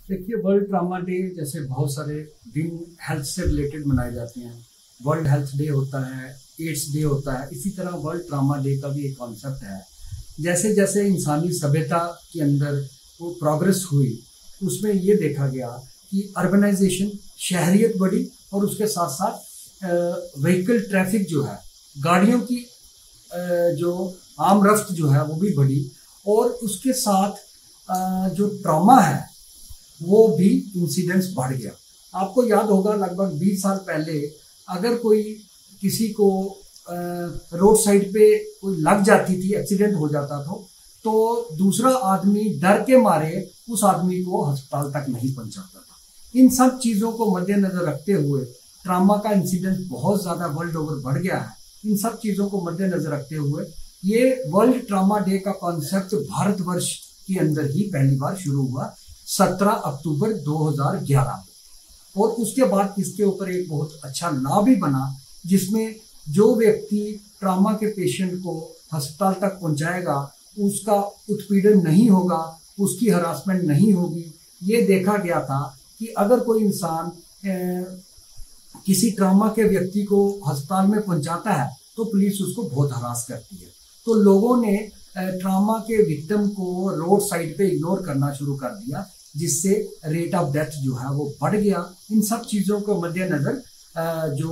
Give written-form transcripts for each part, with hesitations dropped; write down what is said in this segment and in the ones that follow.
देखिए, world trauma day जैसे बहुत सारे दिन हेल्थ से रिलेटेड मनाए जाते हैं। वर्ल्ड हेल्थ डे होता है, एड्स डे होता है, इसी तरह वर्ल्ड ट्रामा डे का भी एक कॉन्सेप्ट है। जैसे जैसे इंसानी सभ्यता के अंदर वो प्रोग्रेस हुई, उसमें ये देखा गया कि अर्बनाइजेशन, शहरियत बढ़ी और उसके साथ साथ व्हीकल ट्रैफिक जो है, गाड़ियों की जो आम रफ्त जो है वो भी बढ़ी। और उसके साथ जो ट्रॉमा है वो भी इंसिडेंट्स बढ़ गया। आपको याद होगा लगभग 20 साल पहले अगर कोई किसी को रोड साइड पे कोई लग जाती थी, एक्सीडेंट हो जाता था, तो दूसरा आदमी डर के मारे उस आदमी को अस्पताल तक नहीं पहुंचाता था। इन सब चीज़ों को मद्देनजर रखते हुए ट्रामा का इंसिडेंट बहुत ज़्यादा वर्ल्ड ओवर बढ़ गया है। इन सब चीज़ों को मद्देनजर रखते हुए ये वर्ल्ड ट्रामा डे का कॉन्सेप्ट भारतवर्ष के अंदर ही पहली बार शुरू हुआ 17 अक्टूबर 2011 में। और उसके बाद इसके ऊपर एक बहुत अच्छा लॉ भी बना, जिसमें जो व्यक्ति ट्रामा के पेशेंट को अस्पताल तक पहुंचाएगा उसका उत्पीड़न नहीं होगा, उसकी हरासमेंट नहीं होगी। ये देखा गया था कि अगर कोई इंसान किसी ट्रामा के व्यक्ति को अस्पताल में पहुंचाता है तो पुलिस उसको बहुत हरास करती है। तो लोगों ने ट्रामा के विक्टिम को रोड साइड पे इग्नोर करना शुरू कर दिया, जिससे रेट ऑफ डेथ जो है वो बढ़ गया। इन सब चीज़ों को मद्देनजर जो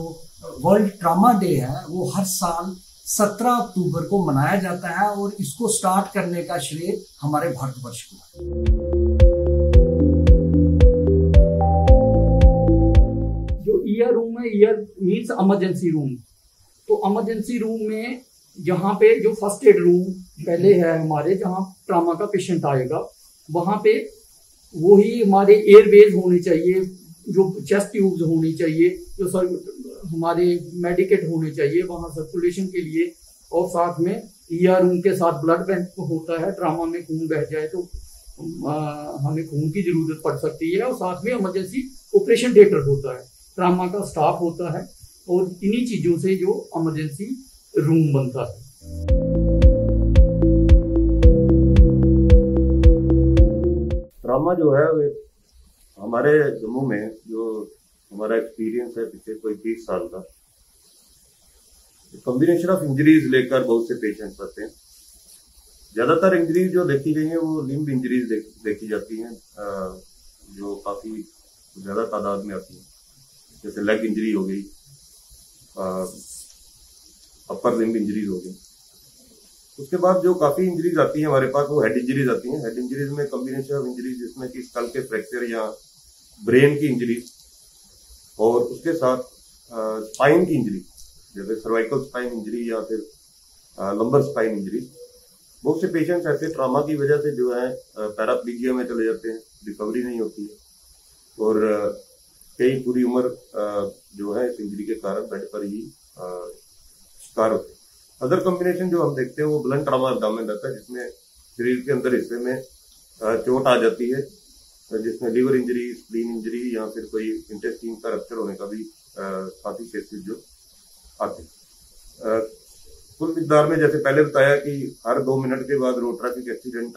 वर्ल्ड ट्रामा डे है वो हर साल 17 अक्टूबर को मनाया जाता है और इसको स्टार्ट करने का श्रेय हमारे भारतवर्ष को है। जो ईयर रूम है, ईयर मीन्स इमरजेंसी रूम। तो इमरजेंसी रूम में जहाँ पे जो फर्स्ट एड रूम पहले है हमारे, जहाँ ट्रामा का पेशेंट आएगा, वहाँ पे वही हमारे एयरवेज होने चाहिए, जो चेस्ट ट्यूब्स होनी चाहिए, जो हमारे मेडिकेट होने चाहिए वहाँ सर्कुलेशन के लिए। और साथ में ईयर रूम के साथ ब्लड बैंक होता है। ट्रामा में खून बह जाए तो हमें खून की जरूरत पड़ सकती है। और साथ में इमरजेंसी ऑपरेशन थिएटर होता है, ट्रामा का स्टाफ होता है, और इन्हीं चीजों से जो इमरजेंसी रूम बनता है। ट्रामा जो है हमारे जम्मू में जो हमारा एक्सपीरियंस है पिछले कोई 20 साल का, कॉम्बिनेशन ऑफ इंजरीज लेकर बहुत से पेशेंट्स आते हैं। ज्यादातर इंजरीज जो देखी गई हैं वो लिम्ब इंजरीज देखी जाती हैं, जो काफी ज्यादा तादाद में आती हैं। जैसे लेग इंजरी हो गई, अपर लिम्ब इंजरीज हो गई। उसके बाद जो काफी इंजरीज आती हैं हमारे पास, वो हेड इंजरीज आती हैं। हेड इंजरीज में कॉम्बिनेशन ऑफ इंजरीज जिसमें कि स्कल के फ्रैक्चर या ब्रेन की इंजरी, और उसके साथ स्पाइन की इंजरी, जैसे सर्वाइकल स्पाइन इंजरी या फिर लंबर स्पाइन इंजरी। बहुत से पेशेंट्स ऐसे ट्रामा की वजह से जो है पैराप्लीजिया में चले जाते हैं, रिकवरी नहीं होती है, और कई पूरी उम्र जो है इस इंजरी के कारण बेड पर ही शिकार होते हैं। अदर कॉम्बिनेशन जो हम देखते हैं वो ब्लंट ट्रामा एब्डोमेन रहता है, जिसमें शरीर के अंदर हिस्से में चोट आ जाती है, जिसमें लिवर इंजरी, स्प्लीन इंजरी या फिर कोई इंटेस्टाइन का रप्चर होने का भी काफी केसेस जो आते हैं। कुल मिकदार में जैसे पहले बताया कि हर 2 मिनट के बाद रोड ट्रैफिक एक्सीडेंट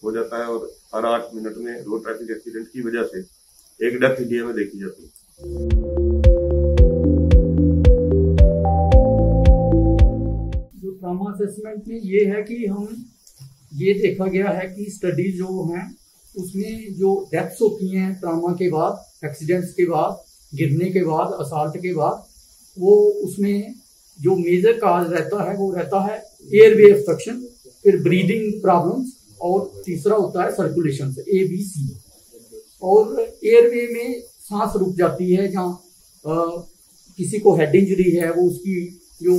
हो जाता है, और हर 8 मिनट में रोड ट्रैफिक एक्सीडेंट की वजह से एक डेथ इंडिया में देखी जाती है। ट्रामा असेसमेंट में ये है कि हम ये देखा गया है कि स्टडी जो हैं उसमें जो डेथ्स होती हैं ट्रामा के बाद, एक्सीडेंट्स के बाद, गिरने के बाद, असॉल्ट के बाद, वो उसमें जो मेजर काज रहता है वो रहता है एयरवे ऑब्स्ट्रक्शन, फिर ब्रीदिंग प्रॉब्लम्स, और तीसरा होता है सर्कुलेशन से ABC। और एयरवे में सांस रुक जाती है, जहाँ किसी को हेड इंजरी है वो उसकी जो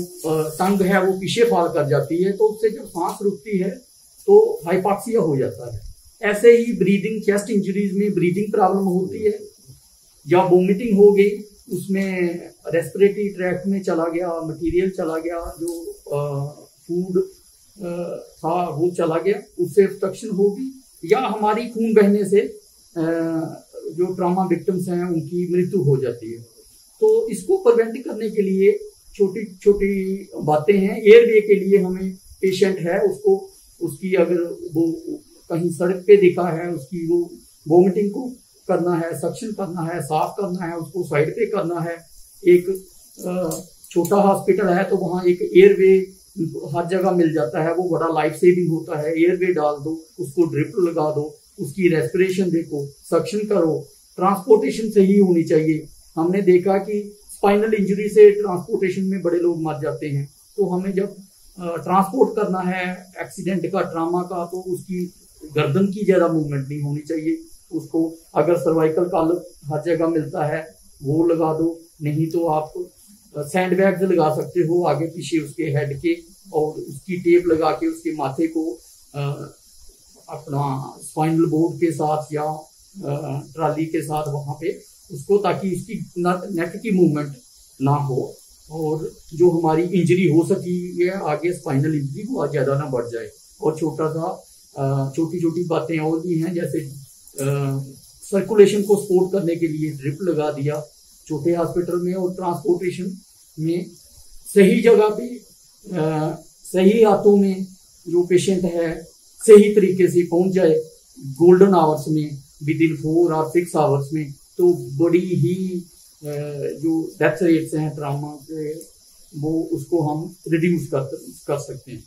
टंग है वो पीछे फॉल कर जाती है, तो उससे जब सांस रुकती है तो हाइपॉक्सिया हो जाता है। ऐसे ही ब्रीदिंग, चेस्ट इंजरीज में ब्रीदिंग प्रॉब्लम होती है, या वोमिटिंग हो गई, उसमें रेस्पिरेटरी ट्रैक्ट में चला गया मटेरियल, चला गया जो फूड था वो चला गया, उससे ऑब्स्ट्रक्शन होगी, या हमारी खून बहने से जो ट्रामा विक्टिम्स हैं उनकी मृत्यु हो जाती है। तो इसको प्रिवेंट करने के लिए छोटी छोटी बातें हैं। एयरवे के लिए हमें पेशेंट है उसको, उसकी अगर वो कहीं सड़क पे दिखा है, उसकी वो वोमिटिंग को करना है, सक्शन करना है, साफ करना है, उसको साइड पे करना है। एक छोटा हॉस्पिटल है तो वहाँ एक एयरवे हर जगह मिल जाता है, वो बड़ा लाइफ सेविंग होता है। एयरवे डाल दो, उसको ड्रिप लगा दो, उसकी रेस्पिरेशन देखो, सक्शन करो। ट्रांसपोर्टेशन सही होनी चाहिए। हमने देखा कि स्पाइनल इंजरी से ट्रांसपोर्टेशन में बड़े लोग मर जाते हैं, तो हमें जब ट्रांसपोर्ट करना है एक्सीडेंट का, ट्रामा का, तो उसकी गर्दन की ज़्यादा मूवमेंट नहीं होनी चाहिए। उसको अगर सर्वाइकल कॉलम हर जगह मिलता है वो लगा दो, नहीं तो आप सैंड बैग्स लगा सकते हो आगे पीछे उसके हेड के, और उसकी टेप लगा के उसके माथे को अपना स्पाइनल बोर्ड के साथ या ट्राली के साथ वहाँ पे उसको, ताकि उसकी नेक की मूवमेंट ना हो, और जो हमारी इंजरी हो सकी है आगे स्पाइनल इंजरी वो ज़्यादा ना बढ़ जाए। और छोटी छोटी बातें और भी हैं, जैसे सर्कुलेशन को सपोर्ट करने के लिए ड्रिप लगा दिया छोटे हॉस्पिटल में, और ट्रांसपोर्टेशन में सही जगह पे सही हाथों में जो पेशेंट है सही तरीके से पहुंच जाए गोल्डन आवर्स में, विद इन 4 और 6 आवर्स में, तो बड़ी ही जो डेथ रेट्स हैं ट्रामा के वो उसको हम रिड्यूस कर सकते हैं।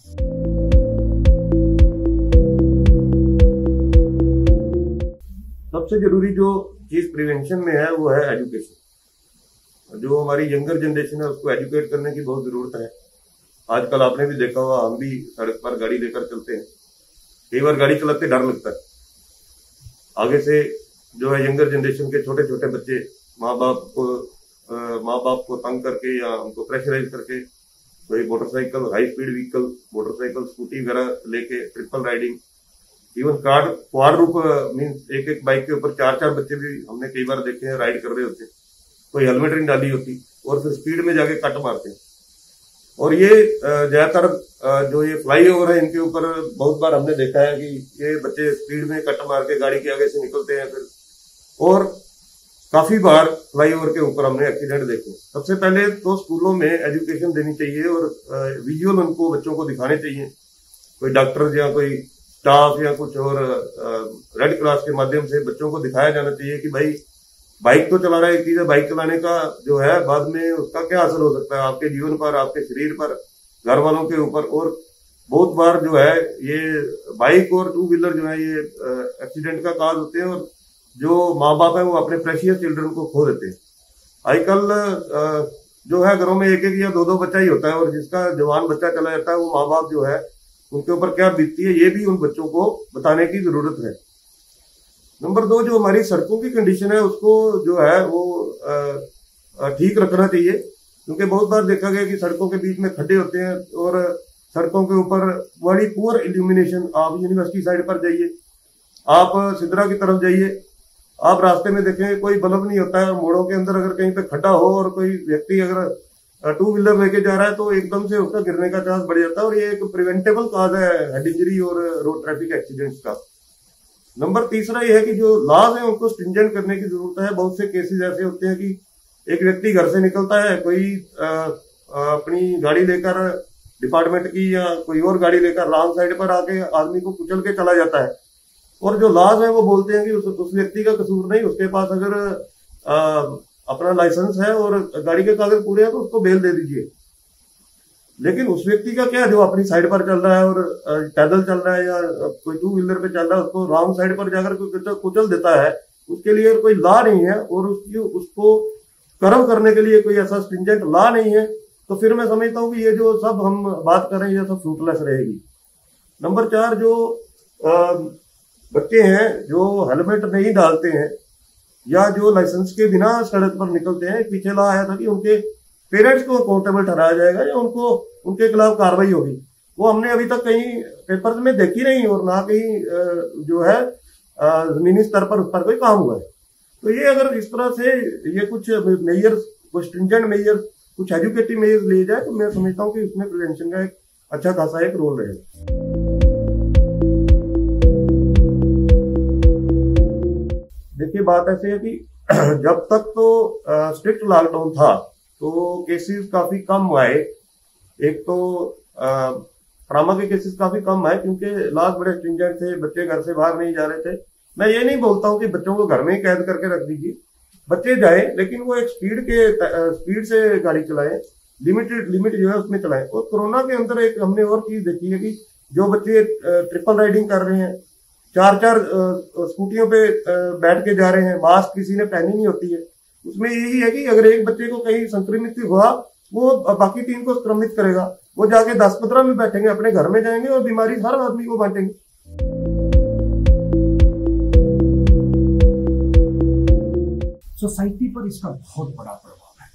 सबसे जरूरी जो चीज प्रिवेंशन में है वो है एजुकेशन। जो हमारी यंगर जनरेशन है उसको एजुकेट करने की बहुत जरूरत है। आजकल आपने भी देखा होगा, हम भी सड़क पर गाड़ी लेकर चलते हैं, कई बार गाड़ी चलाते डर लगता है। आगे से जो है यंगर जनरेशन के छोटे छोटे बच्चे माँ बाप को तंग करके या उनको प्रेशराइज करके कोई motorcycle, high speed vehicle, motorcycle, scooty वगैरह लेके ट्रिपल राइडिंग, इवन क्वाड्रुप मीन्स एक बाइक के ऊपर 4 बच्चे भी हमने कई बार देखे हैं राइड कर रहे होते, कोई हेलमेट नहीं डाली होती और फिर स्पीड में जाके कट मारते हैं। और ये ज्यादातर जो ये फ्लाईओवर है इनके ऊपर बहुत बार हमने देखा है कि ये बच्चे स्पीड में कट मार के गाड़ी के आगे से निकलते हैं फिर, और काफी बार फ्लाईओवर के ऊपर हमने एक्सीडेंट देखे। सबसे पहले तो स्कूलों में एजुकेशन देनी चाहिए और विजुअल उनको बच्चों को दिखाने चाहिए, कोई डॉक्टर या कोई स्टाफ या कुछ और रेड क्रॉस के माध्यम से बच्चों को दिखाया जाना चाहिए कि भाई बाइक तो चलाना एक चीज है, बाइक चलाने का जो है बाद में उसका क्या असर हो सकता है आपके जीवन पर, आपके शरीर पर, घर वालों के ऊपर। और बहुत बार जो है ये बाइक और 2 व्हीलर जो है ये एक्सीडेंट का काज होते हैं और जो माँ बाप है वो अपने प्रेशियस चिल्ड्रन को खो देते हैं। आजकल जो है घरों में एक या 2 बच्चा ही होता है और जिसका जवान बच्चा चला जाता है वो माँ बाप जो है उनके ऊपर क्या बीतती है ये भी उन बच्चों को बताने की जरूरत है। नंबर 2, जो हमारी सड़कों की कंडीशन है उसको जो है वो ठीक रखना चाहिए, क्योंकि बहुत बार देखा गया कि सड़कों के बीच में खड्डे होते हैं और सड़कों के ऊपर बड़ी पुअर इल्यूमिनेशन। आप यूनिवर्सिटी साइड पर जाइए, आप सिद्रा की तरफ जाइए, आप रास्ते में देखें कोई बल्ब नहीं होता है। मोड़ों के अंदर अगर कहीं पे खड्डा हो और कोई व्यक्ति अगर 2 व्हीलर लेके जा रहा है तो एकदम से उसका गिरने का चांस बढ़ जाता है और ये एक प्रिवेंटेबल काज है हेड इंजरी और रोड ट्रैफिक एक्सीडेंट्स का। नंबर 3 ये है कि जो लॉज है उनको स्ट्रिंजेंट करने की जरूरत है। बहुत से केसेस ऐसे होते हैं कि एक व्यक्ति घर से निकलता है, कोई अपनी गाड़ी लेकर डिपार्टमेंट की या कोई और गाड़ी लेकर रॉन्ग साइड पर आके आदमी को कुचल के चला जाता है और जो लॉज है वो बोलते हैं कि उस व्यक्ति का कसूर नहीं, उसके पास अगर अपना लाइसेंस है और गाड़ी के कागज पूरे हैं तो उसको बेल दे दीजिए। लेकिन उस व्यक्ति का क्या जो अपनी साइड पर चल रहा है और पैदल चल रहा है या कोई 2 व्हीलर पे चल रहा है, उसको रॉन्ग साइड पर जाकर कोई कुचल देता है, उसके लिए कोई लॉ नहीं है और उसको कर्व करने के लिए कोई ऐसा स्ट्रिंजेंट लॉ नहीं है, तो फिर मैं समझता हूँ कि ये जो सब हम बात कर रहे हैं ये सब फ्रूटलेस रहेगी। नंबर 4, जो बच्चे हैं जो हेलमेट नहीं डालते हैं या जो लाइसेंस के बिना सड़क पर निकलते हैं, पीछे लॉ आया था कि उनके पेरेंट्स को अकाउंटेबल ठहराया जाएगा या उनके खिलाफ कार्रवाई होगी। वो हमने अभी तक कहीं पेपर्स में देखी नहीं और ना कहीं जो है जमीनी स्तर पर उस पर कोई काम हुआ है। तो ये अगर इस तरह से ये कुछ मेजर्स, कुछ स्ट्रिंजेंट मेजर्स, कुछ एजुकेटिव मेजर्स लिए जाए तो मैं समझता हूँ कि इसमें प्रिवेंशन का एक अच्छा खासा एक रोल रहेगा। देखिए बात ऐसी है कि जब तक तो स्ट्रिक्ट लॉकडाउन था तो केसेस काफी कम आए। एक तो ट्रामा के केसेस काफी कम आए क्योंकि लॉज बड़े स्ट्रिंजेंट थे, बच्चे घर से बाहर नहीं जा रहे थे। मैं ये नहीं बोलता हूँ कि बच्चों को घर में ही कैद करके रख दीजिए, बच्चे जाए लेकिन वो एक स्पीड से गाड़ी चलाएं, लिमिट जो है उसमें चलाएं। और कोरोना के अंदर एक हमने और चीज देखी है कि जो बच्चे ट्रिपल राइडिंग कर रहे हैं, चार स्कूटियों पे बैठ के जा रहे हैं, मास्क किसी ने पहनी नहीं होती है, उसमें यही है कि अगर एक बच्चे को कहीं संक्रमित हुआ वो बाकी 3 को संक्रमित करेगा, वो जाके 10-15 में बैठेंगे, अपने घर में जाएंगे और बीमारी हर आदमी को बांटेंगे। सोसाइटी पर इसका बहुत बड़ा प्रभाव है।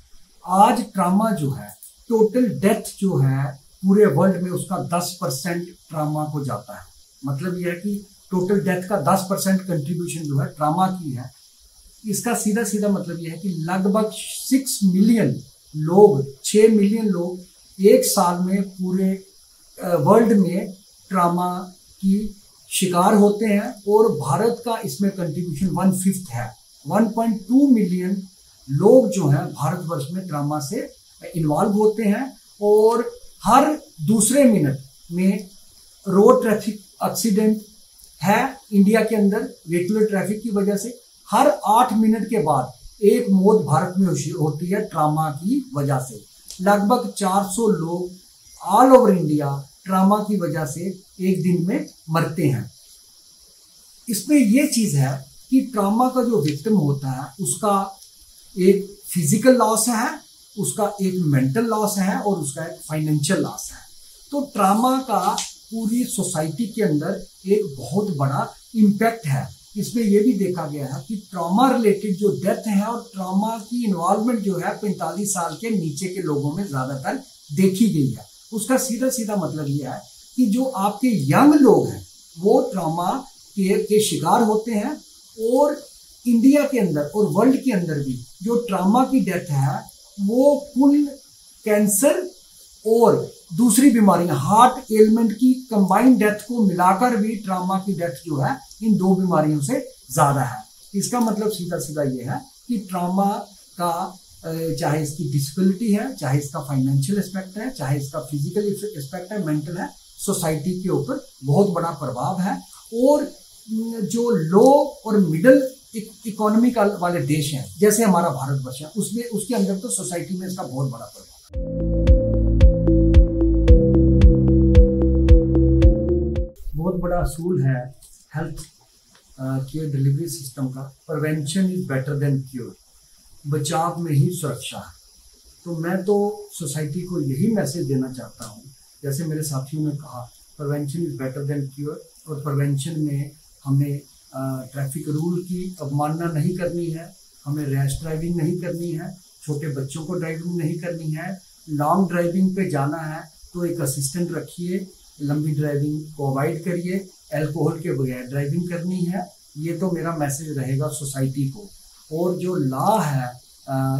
आज ट्रामा जो है, टोटल डेथ जो है पूरे वर्ल्ड में उसका 10% ट्रामा को जाता है। मतलब यह है कि टोटल डेथ का 10% कंट्रीब्यूशन जो है ट्रामा की है। इसका सीधा सीधा मतलब यह है कि लगभग 6 मिलियन लोग एक साल में पूरे वर्ल्ड में ट्रामा की शिकार होते हैं और भारत का इसमें कंट्रीब्यूशन 1/5 है। 1.2 मिलियन लोग जो हैं भारतवर्ष में ट्रामा से इन्वॉल्व होते हैं और हर दूसरे मिनट में रोड ट्रैफिक एक्सीडेंट है इंडिया के अंदर व्हीकुलर ट्रैफिक की वजह से। हर 8 मिनट के बाद एक मौत भारत में होती है ट्रामा की वजह से। लगभग 400 लोग ऑल ओवर इंडिया ट्रामा की वजह से एक दिन में मरते हैं। इसमें यह चीज है कि ट्रामा का जो विक्टिम होता है उसका एक फिजिकल लॉस है, उसका एक मेंटल लॉस है और उसका एक फाइनेंशियल लॉस है। तो ट्रामा का पूरी सोसाइटी के अंदर एक बहुत बड़ा इम्पैक्ट है। इसमें यह भी देखा गया है कि ट्रॉमा रिलेटेड जो डेथ है और ट्रॉमा की इन्वॉल्वमेंट जो है 45 साल के नीचे के लोगों में ज्यादातर देखी गई है। उसका सीधा सीधा मतलब यह है कि जो आपके यंग लोग हैं वो ट्रॉमा के शिकार होते हैं और इंडिया के अंदर और वर्ल्ड के अंदर भी जो ट्रॉमा की डेथ है वो कुल कैंसर और दूसरी बीमारियां हार्ट एलिमेंट की कंबाइंड डेथ को मिलाकर भी ट्रॉमा की डेथ जो है इन 2 बीमारियों से ज्यादा है। इसका मतलब सीधा सीधा ये है कि ट्रॉमा का चाहे इसकी डिसेबिलिटी है, चाहे इसका फाइनेंशियल एस्पेक्ट है, चाहे इसका फिजिकल एस्पेक्ट है, मेंटल है, सोसाइटी के ऊपर बहुत बड़ा प्रभाव है। और जो लो और मिडिल इकोनॉमी वाले देश हैं जैसे हमारा भारतवर्ष है उसमें उसके अंदर तो सोसाइटी में इसका बहुत बड़ा प्रभाव है। बहुत बड़ा असूल है हेल्थ केयर डिलीवरी सिस्टम का, prevention is better than cure. बचाव में ही सुरक्षा है। तो मैं तो सोसाइटी को यही मैसेज देना चाहता हूँ, जैसे मेरे साथियों ने कहा prevention is better than cure. और प्रिवेंशन में हमें ट्रैफिक रूल की अवमानना नहीं करनी है, हमें रैश ड्राइविंग नहीं करनी है, छोटे बच्चों को ड्राइविंग नहीं करनी है। लॉन्ग ड्राइविंग पे जाना है तो एक असिस्टेंट रखिए, लंबी ड्राइविंग को अवॉइड करिए, अल्कोहल के बगैर ड्राइविंग करनी है। ये तो मेरा मैसेज रहेगा सोसाइटी को। और जो लॉ है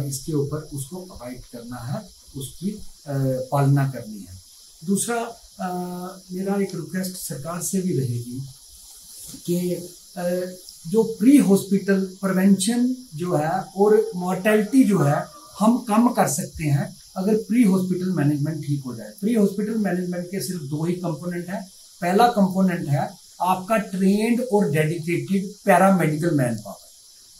इसके ऊपर उसको अवॉइड करना है, उसकी पालना करनी है। दूसरा मेरा एक रिक्वेस्ट सरकार से भी रहेगी कि जो प्री हॉस्पिटल प्रिवेंशन जो है और मॉर्टेलिटी जो है हम कम कर सकते हैं अगर प्री हॉस्पिटल मैनेजमेंट ठीक हो जाए। प्री हॉस्पिटल मैनेजमेंट के सिर्फ 2 ही कंपोनेंट हैं। पहला कंपोनेंट है आपका ट्रेन्ड और डेडिकेटेड पैरामेडिकल मैन पावर।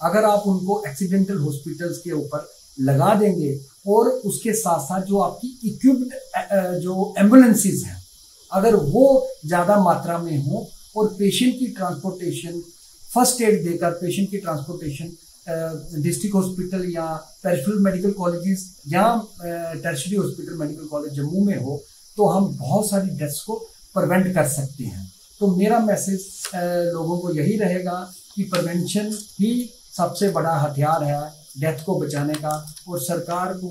अगर आप उनको एक्सीडेंटल हॉस्पिटल्स के ऊपर लगा देंगे और उसके साथ साथ जो आपकी इक्विप्ड जो एम्बुलेंसेज हैं अगर वो ज़्यादा मात्रा में हो और पेशेंट की ट्रांसपोर्टेशन फर्स्ट एड देकर पेशेंट की ट्रांसपोर्टेशन डिस्ट्रिक्ट हॉस्पिटल या पेरिफेरल मेडिकल कॉलेजेस या tertiary hospital medical college Jammu में हो तो हम बहुत सारी डेथ्स को प्रिवेंट कर सकते हैं। तो मेरा मैसेज लोगों को यही रहेगा कि प्रिवेंशन ही सबसे बड़ा हथियार है डेथ को बचाने का। और सरकार को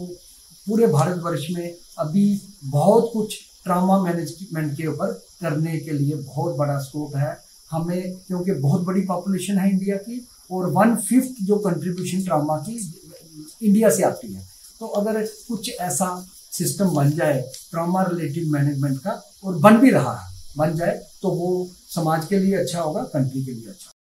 पूरे भारतवर्ष में अभी बहुत कुछ ट्रॉमा मैनेजमेंट के ऊपर करने के लिए बहुत बड़ा स्कोप है हमें, क्योंकि बहुत बड़ी पॉपुलेशन है इंडिया की और 1/5 जो कंट्रीब्यूशन ट्रॉमा की इंडिया से आती है। तो अगर कुछ ऐसा सिस्टम बन जाए ट्रॉमा रिलेटेड मैनेजमेंट का, और बन भी रहा है, बन जाए तो वो समाज के लिए अच्छा होगा, कंट्री के लिए अच्छा होगा।